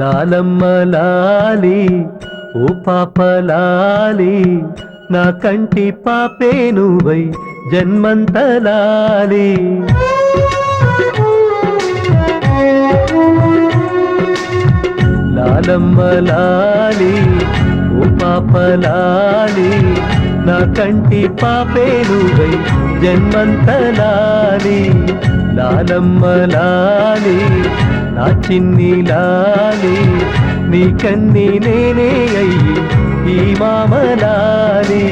లాలమ్మ లాలి ఓ పాప లాలి నా కంటి పాపే నువ్వై జన్మంత లాలి లాలమ్మ లాలి ఓ పాప లాలి నా కంటి పాపే నువ్వై జన్మంత లాలి లాలమ్మ లాలి నా చిన్ని లాలి నీ కన్ని నేనే అయ్యి ఈ మామలాలి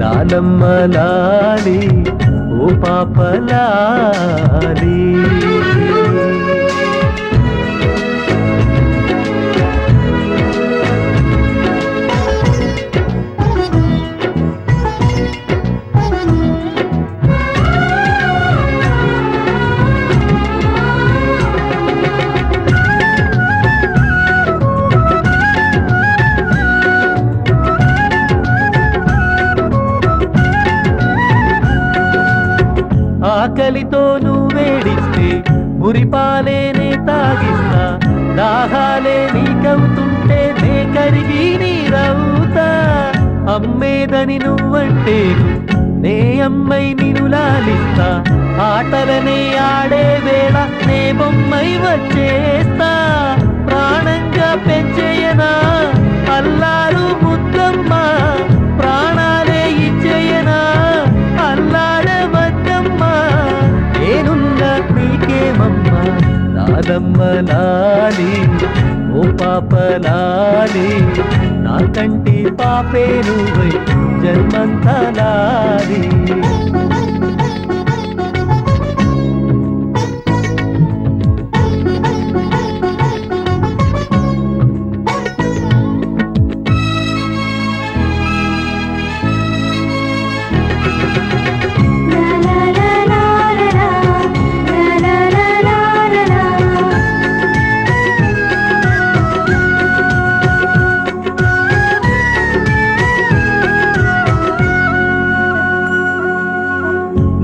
లాలమ్మ లాలి ఓ పాప లాలి ఆకలితో నువ్వేడిస్తే మురిపాలేనే తాగిస్తా దాహాలే నీకవుతుంటే నే కరిగి నీరవుతా అమ్మేదని నువ్వంటే నే అమ్మై నిన్ను లాలిస్తా ఆటలనే ఆడే వేళ నే బొమ్మై వచ్చేస్తా ప్రాణంగా పెంచేయనా అల్లారు ముద్దమ్మ ప్రాణాలే ఇచ్చేయనా అల్లాడవద్దమ్మా నేనున్నా నీకేమమ్మా లాలమ్మ లాలి ఓ పాప లాలి నా కంటి పాపే నువ్వై జన్మంత లాలి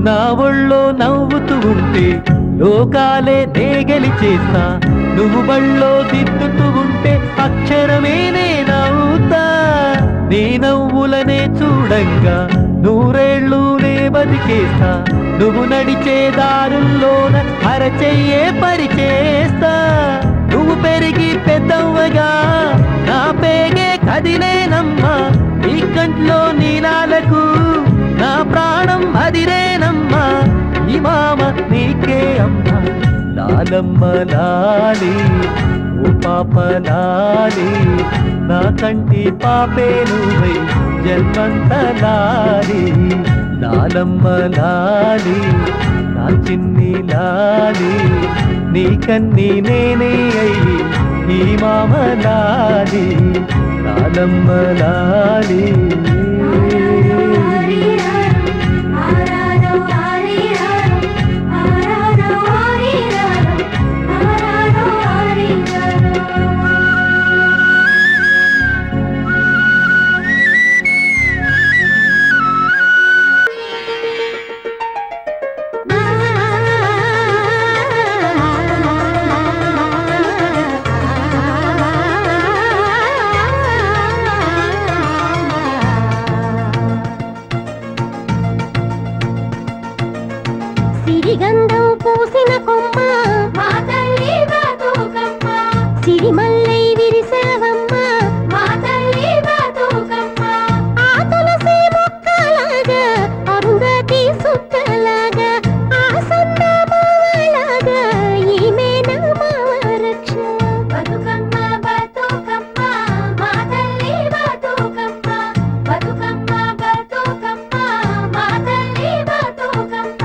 నా ఒళ్ళో నవ్వుతూ ఉంటే లోకాలే నే గెలిచేస్తా నువ్వు బళ్ళో దిద్దుతూ ఉంటే అక్షరమే నే నవ్వుతా నీ నవ్వులనే చూడంగా నూరేళ్ళు నే బతికేస్తా నువ్వు నడిచే దారుల్లోన అరచెయ్యే పరిచేస్తా నువ్వు పెరిగి పెద్దవ్వగా నా పేగే కదిలేనమ్మా నీ కంట్లో నీలాలకు నా ప్రాణం అదిరేనమ్మా ఈ మామ నీకే అమ్మా లాలమ్మ లాలి ఓ పాప లాలి నా కంటి పాపే నువ్వై జన్మంత లాలి లాలమ్మ లాలి నా చిన్ని లాలి నీ కన్ని నేనే అయ్యి ఈ మామ లాలి లాలమ్మ లాలి సిరిగంధం పూసిన కొమ్మ మా తల్లి బతుకమ్మ సిరిమల్లై విరిసావమ్మ మా తల్లి బతుకమ్మ ఆ తులసి మొక్కలాగా అరుంధతి సుక్కలాగా ఆ సందమావలాగా ఈమె నామవ రక్ష బతుకమ్మ బతుకమ్మ మా తల్లి బతుకమ్మ బతుకమ్మ బతుకమ్మ మా తల్లి బతుకమ్మ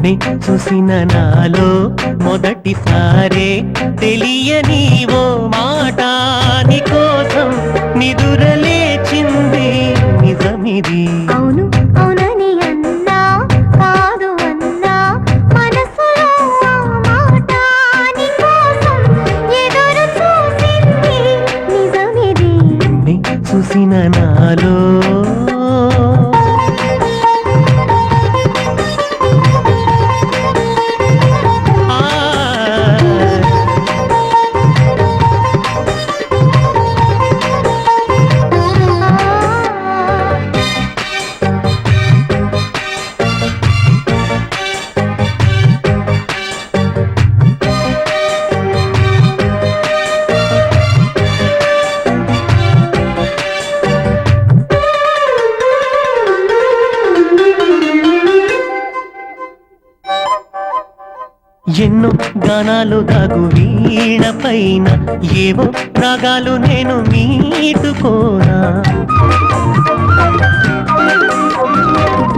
నిన్నే చూసిన నాలో మొదటిసారే తెలియని ఓ మాట నీకోసం నిదురలేచింది నిజమిది. అవును అవునని అన్నా కాదు అన్నా మనసులో ఆ మాట నీకోసం ఎదురు చూసింది నిజమిది. నిన్నే చూసిన నాలో ఎన్నో గానాలు దాగు వీణ పైన ఏవో రాగాలు నేను మీటుకోనా.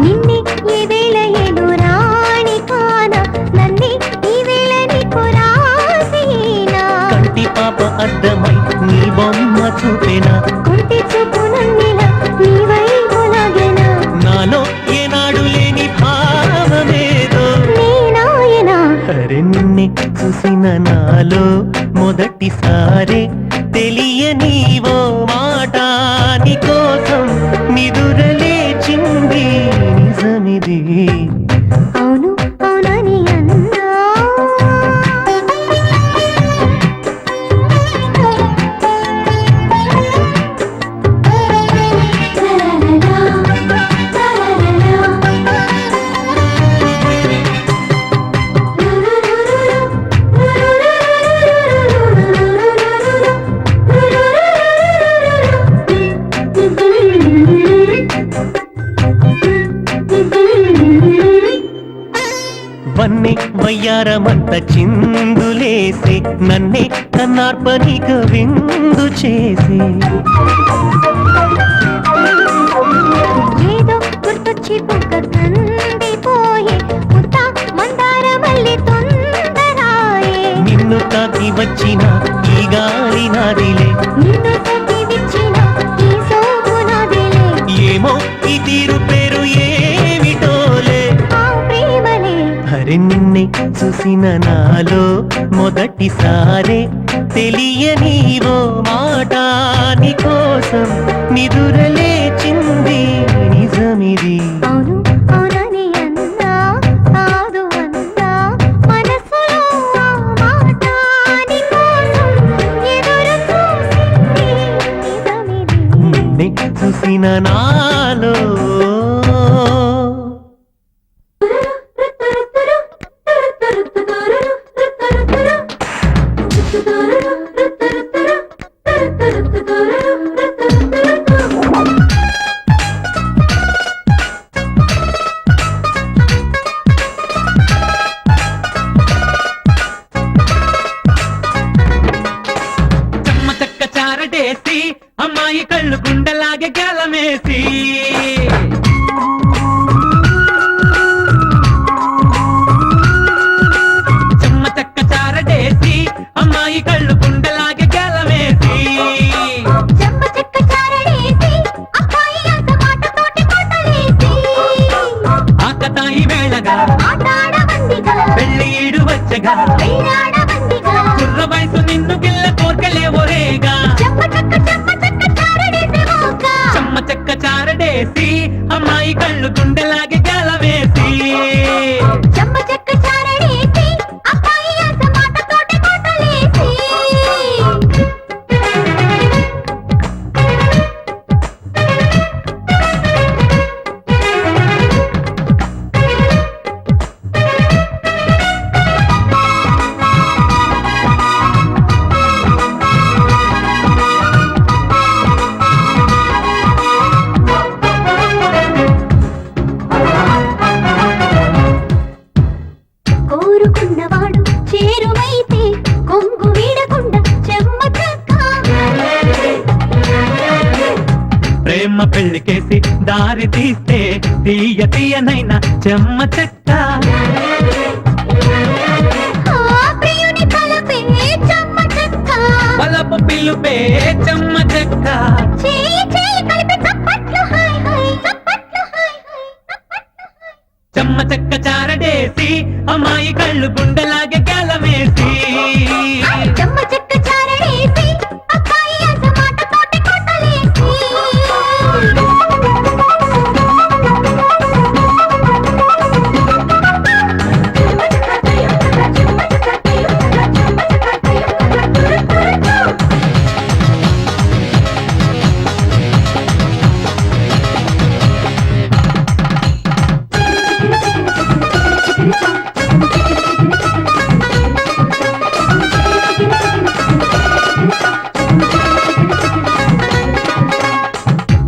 నిన్నే ఈ వేళ ఏను రాణి కానా నన్నే ఈ వేళ నీకు రాసేనా. కంటి పాప అద్దమై నీ బొమ్మ చూపెనా. కుంటి చూపు నన్నిలా నీ వైపు లాగెనా. నాలో ఏనాడు లేని భావమేదో నేనాయనా అరే నిన్నే చూసిన నాలో మొదటిసారే తెలియని ఓ మాట నీకోసం నిదురలేచింది నిజమిది. అవును అవునని అన్నా వన్నే వయ్యారమంత చిందులేసే నన్నే కన్నార్పనిక విందు చేసే. ఏదో గుర్తొచ్చి బుగ్గ కందిపోయే ముద్ద మందార మల్లి తొందరాయే. నిన్ను తాకి వచ్చిన ఈ గాలి నాదిలే. నిన్ను సొంతి విచ్చిన ఈ సోపు నాదిలే. ఏమో ఈ తీరు పేరు ఏమిటోలే. ఆ ప్రేమలే అరే నిన్నే చూసిన నాలో మొదటిసారే తెలియని ఓ మాట నీకోసం నిదురలేచింది నిజమిది. అవును అవునని అన్నా కాదు అన్నా మనసులో ఆ మాట నీకోసం ఎదురు చూసింది నిజమిది. నిన్నే చూసిన నాలో చెమ్మ చెక్క చారటేసి అమ్మాయి కళ్ళు గుండెలాగే గేలమేసి. చెమ్మ చెక్క చారటేసి అమ్మాయి కళ్ళు గుండెలాగే గేలమేసి. చెమ్మ చెక్క చారడేసి అబ్బాయి అంత మాటతోటి కోటలేసి. ఆకతాయి వేళగా ఆటాడబందిగా పెళ్లి ఈడు వచ్చగా పెళ్ళాడబందిగా కుర్ర వయసు నిన్ను గిల్ల కోర్కెలే ఒరేగా. చెమ్మ చెక్క చారడేసి మోక. చెమ్మ చెక్క చారటేసి అమ్మాయి కళ్ళు గుండెలాగే గేలమేసి. చెమ్మ చెక్క చారడేసి అబ్బాయి అంత మాటతోటి కోటలేసి. కోరుకున్నవాడు చేరువైతే కొంగు వీడకుండా చెమ్మ చెక్క. ప్రేమ పెళ్లికేసి దారి తీస్తే తీయ తీయనైనా చెమ్మ చెక్క. చూపే చెమ్మ చెక్క చేయి చేయి కలిపి చప్పట్లు హాయ్ హాయ్ చప్పట్లు హాయ్ హాయ్ చప్పట్లు హాయ్ చెమ్మ చెక్క చారడేసి అమ్మాయి కళ్ళు గుండెలాగే గెలమేసి చెమ్మ చెక్క చారడేసి అబ్బాయి అసమాట తోటి కొట్టలేసి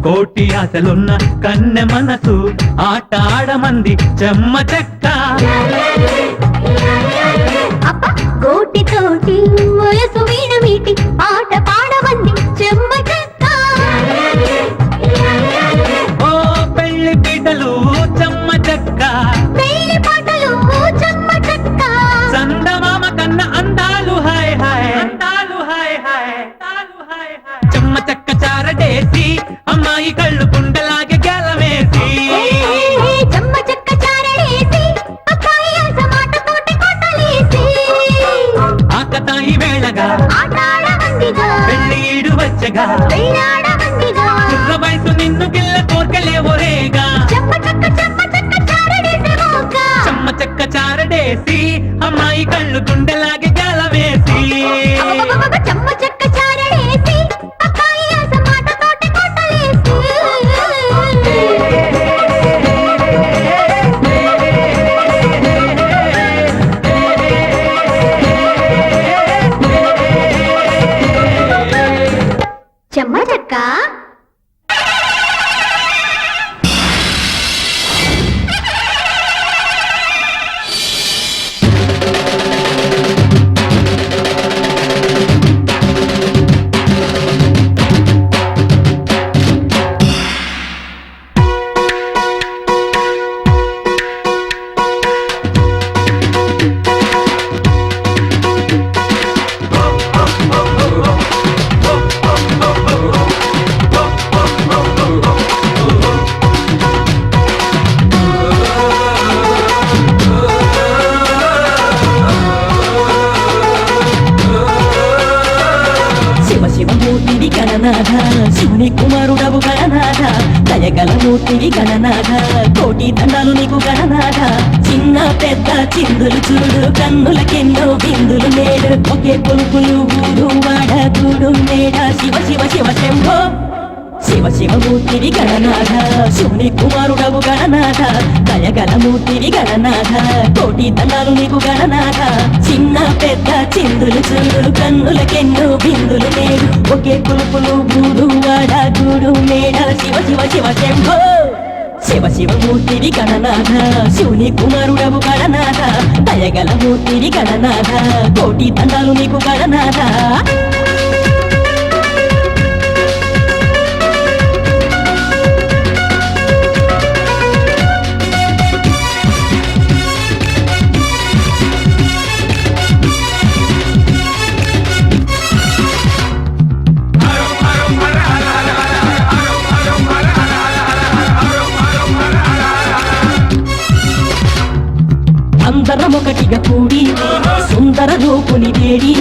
కోటి ఆశలున్న కన్నె మనసు ఆట ఆడమంది చెమ్మ చెక్క అప్ప గోటి తోటి వయసు వీణ మీటి పాట పాడమంది చెమ్మ చెక్క ఓ పెళ్లి పీటలు చెమ్మ చెక్క పెళ్లి పాటలు చెమ్మ చెక్క చందమామ కన్న అందాలు హాయ్ హాయ్ అందాలు హాయ్ హాయ్ అందాలు హాయ్ హాయ్ చెమ్మ చెక్క చారడేసి అమ్మాయి కళ్ళు గుండెలాగే గెలవేసి చెమ్మ చెక్క చారడేసి అబ్బాయి అసమాట తోటి కొట్టలేసి ఆకతాయి వేళగా ఆట ఆడమందిగా పెళ్లి ఈడు వచ్చగా పెళ్ళాడమందిగా కుర్ర వయసు నిన్ను గిల్ల కోర్కెలేవోరేగా చెమ్మ చెక్క చారడేసి మోక చెమ్మ చెక్క చారడేసి అమ్మాయి కళ్ళు గుండెలాగే గెలవేసి అబ్బబ్బబ్బబ్బ చెమ్మ చెక్క చారడేసి అబ్బాయి అసమాట తోటి కొట్టలేసి చెమ్మ చెక్క శివ శివ మూర్తివి గణనాథ శివుని కుమారుడవు గణనాథ దయగల మూర్తివి గణనాథ కోటి దండాలు నీకు గణనాథ చిన్న పెద్ద చిందులు చూడు కన్నులకెన్నో బిందులు నేడు ఒకే పులుపులు ఊరు వాడ గూడు మేడ శివ శివ శివ శంభో శివ శివ మూర్తివి గణనాథ శివుని కుమారుడవు గణనాథ దయగల మూర్తివి గణనాథ కోటి దండాలు నీకు గణనాథ చిన్న పెద్ద చిందులు చూడు కన్నులకెన్నో బిందులు నేడు ఒకే పులుపులు గూడు వాడ గూడు మేడ శివ శివ శివ శంభో శివ శివ మూర్తివి గణనాథ శివుని కుమారుడవు గణనాథ దయగల మూర్తివి గణనాథ కోటి దండాలు నీకు గణనాథ అందరం ఒకటిగా కూడి సుందర రూపుని వేడి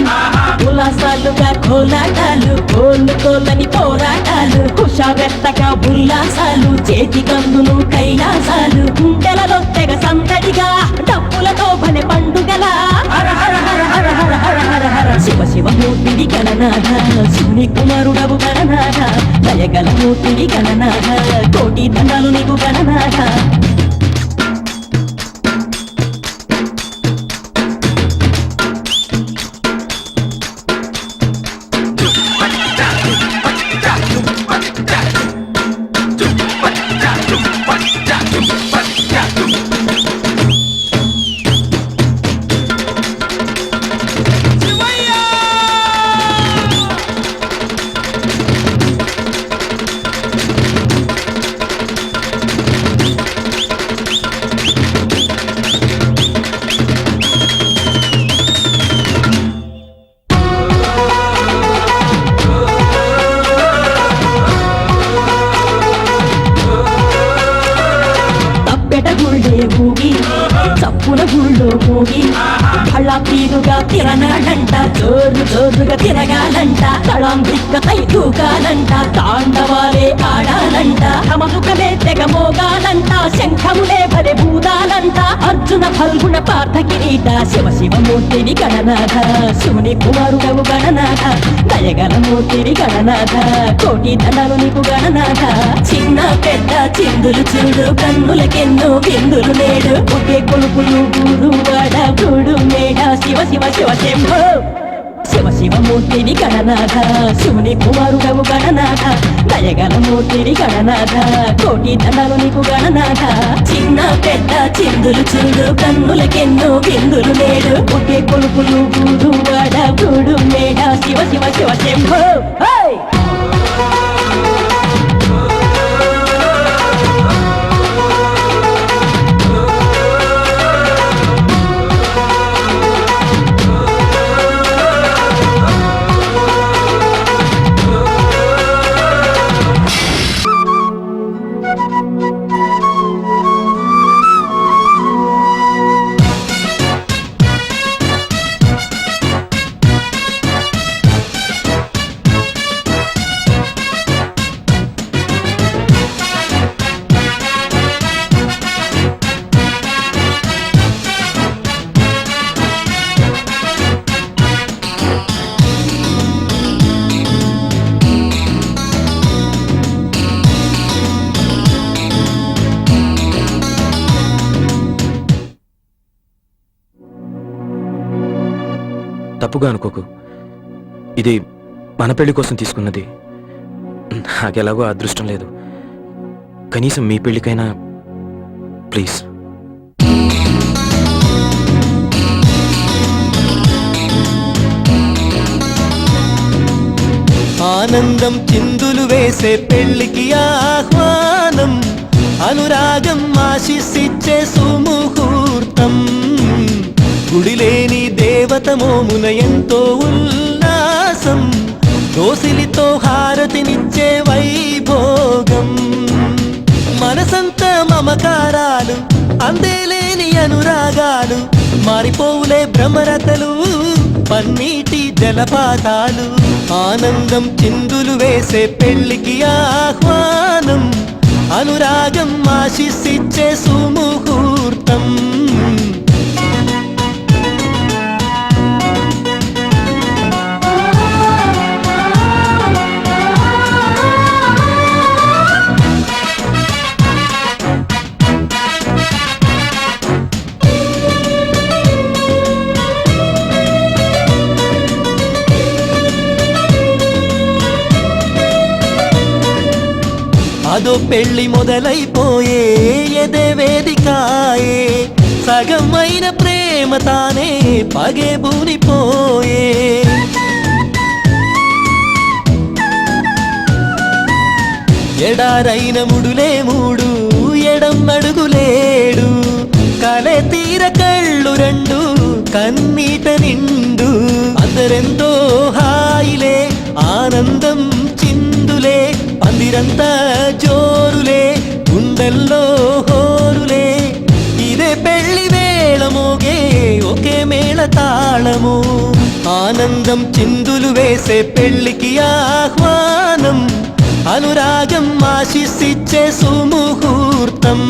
ఉల్లాసాలుగా కోలాటాలు కోళ్ళు కోళ్ళని పోరాటాలు కుషావెత్తగా ఉల్లాసాలు చేతి కందులు కైలాసాలు గుండెలలో తెగ సందడిగా డప్పులతో భలే పండుగల హర హర హర హర హర హర హర హర శివ శివ మూర్తివి గణనాథ శివుని కుమారుడవు గణనాథ దయగల మూర్తివి గణనాథ కోటి దండాలు నీకు గణనాథ ఊళ్ళో పోగి కళ్ళ పీరుగా తిరనాడంట జోరు జోరుగా తిరగాలంట తళం దిక్కై దూకాలంట తాండవాలే ఆడాలంట తమదుకలే తెగ మోగాలంట శంఖములే బలె భూదాలంట అర్జున ఫల్గుణ పార్థ కిరీట శివ శివమూర్తిని గణనాథ శివుని కుమారుడవు గణనాథ దయగల మూర్తిని గణనాథ కోటి దండలు నీకు గణనాథ చిన్న పెద్ద చిందులు చూడు కన్నులకెన్నో బిందులు నేడు ఒకే కొలుపులు గూడు వాడ గూడు మేడ శివ శివ శివ శంభో శివ శివమూర్తిని గణనాథ శివుని కుమారుడవు గణనాథ దయగల మూర్తిని గణనాథ కోటి దండలు నీకు గణనాథ చిన్న పెద్ద చిందులు చూడు కన్నులకెన్నో బిందులు నేడు ఒకే కొలుపులు గూడు వాడ గూడు మేడ శివ శివ శివ శంభో తప్పుగా అనుకోకు, ఇది మన పెళ్లి కోసం తీసుకున్నది. నాకెలాగో అదృష్టం లేదు. కనీసం మీ పెళ్లికైనా ప్లీజ్. ఆనందం చిందులు వేసే పెళ్లికి ఆహ్వానం, అనురాగం ఆశిస్సిచ్చే సుముహూర్తం. గుడిలేని దేవత మోమున ఎంతో ఉల్లాసం, దోసిలితో హారతినిచ్చే వైభోగం. మనసంత మమకారాలు, అందేలేని అనురాగాలు, మారిపోవులే భ్రమరతలు, పన్నీటి జలపాతాలు. ఆనందం చిందులు వేసే పెళ్లికి ఆహ్వానం, అనురాగం ఆశిస్సిచ్చే సుముహూర్తం. అదో పెళ్లి మొదలైపోయే ఎదే వేదికాయే, సగమైన ప్రేమ తానే పగే బూనిపోయే. ఎడారైన ముడులే మూడు, ఎడం అడుగులేడు, కలే తీర కళ్ళు రెండు, కన్నీట నిండు. అందరెంతో హాయిలే, ఆనందం చిందులే, పందిరంతా జోరులే, గుండెల్లో హోరులే. ఇదే పెళ్లి వేళ మోగే ఒకే మేళ తాళము. ఆనందం చిందులు వేసే పెళ్లికి ఆహ్వానం, అనురాగం ఆశిస్సిచ్చే సుముహూర్తం.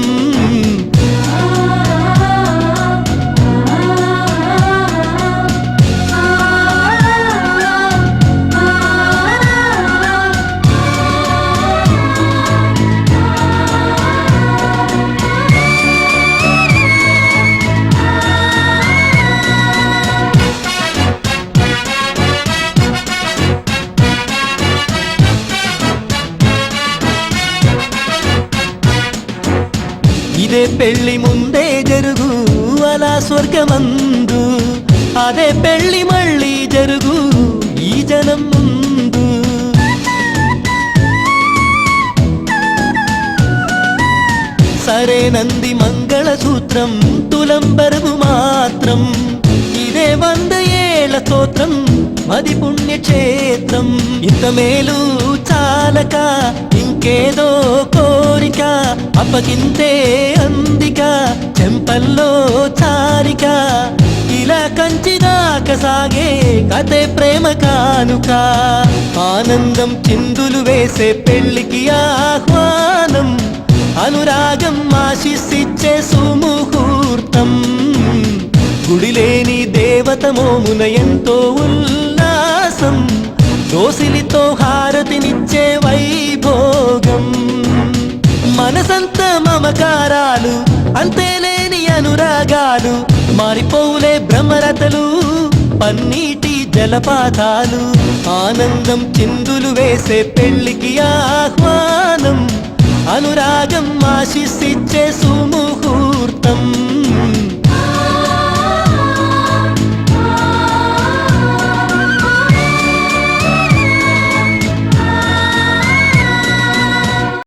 ఇదే పెళ్లి ముందే జరుగు అలా స్వర్గమందు, అదే పెళ్లి మళ్ళీ జరుగు ఈ జనం ముందు. సరేనంది మంగళసూత్రం, తులం బరువు మాత్రం. ఇదే 100 ఏళ్ల స్తోత్రం, మది పుణ్యక్షేత్రం. ఇంత మేలు చాలక ఇంకే ఇంకేదో కోరిక అప్పగింతే అందిక చెంపల్లో చారిక ఇలా కంచిదాక సాగే కథే ప్రేమ కానుక ఆనందం చిందులు వేసే పెళ్లికి ఆహ్వానం అనురాగం ఆశిస్సిచ్చే సుముహూర్తం గుడిలేని దేవత మోమున ఎంతో ఉల్లాసం దోసిలితో హారతినిచ్చే వైభోగం మనసంత మమకారాలు అంతేలేని అనురాగాలు మారిపోలే బ్రహ్మరథలు పన్నీటి జలపాతాలు ఆనందం చిందులు వేసే పెళ్లికి ఆహ్వానం అనురాగం ఆశిస్సిచ్చే సుముహూర్తం